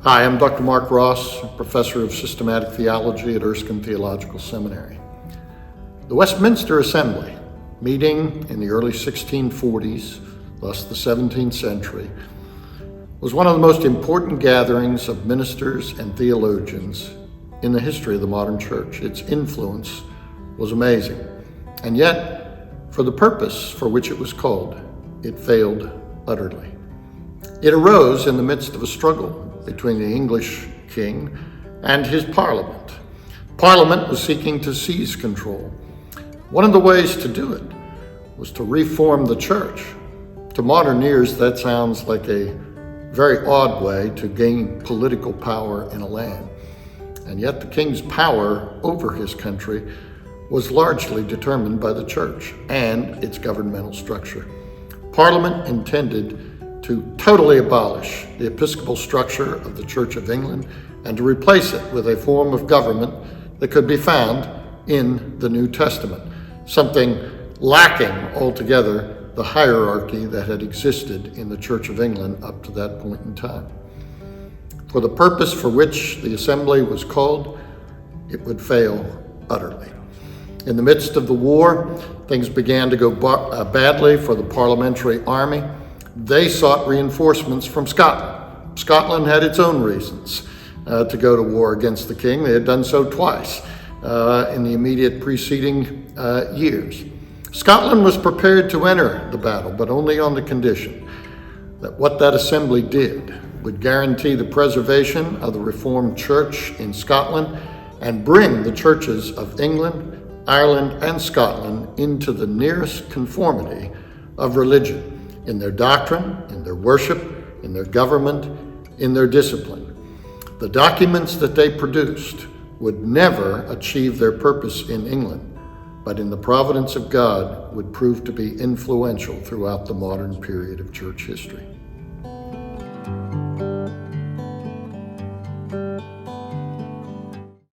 Hi, I'm Dr. Mark Ross, Professor of Systematic Theology at Erskine Theological Seminary. The Westminster Assembly, meeting in the early 1640s, thus the 17th century, was one of the most important gatherings of ministers and theologians in the history of the modern church. Its influence was amazing, and yet, for the purpose for which it was called, it failed utterly. It arose in the midst of a struggle between the English king and his parliament. Parliament was seeking to seize control. One of the ways to do it was to reform the church. To modern ears, that sounds like a very odd way to gain political power in a land. And yet the king's power over his country was largely determined by the church and its governmental structure. Parliament intended to totally abolish the episcopal structure of the Church of England and to replace it with a form of government that could be found in the New Testament, something lacking altogether the hierarchy that had existed in the Church of England up to that point in time. For the purpose for which the assembly was called, it would fail utterly. In the midst of the war, things began to go badly for the parliamentary army. They sought reinforcements from Scotland. Scotland had its own reasons to go to war against the king. They had done so twice in the immediate preceding years. Scotland was prepared to enter the battle, but only on the condition that what that assembly did would guarantee the preservation of the Reformed Church in Scotland and bring the churches of England, Ireland, and Scotland into the nearest conformity of religion in their doctrine, in their worship, in their government, in their discipline. The documents that they produced would never achieve their purpose in England, but in the providence of God would prove to be influential throughout the modern period of church history.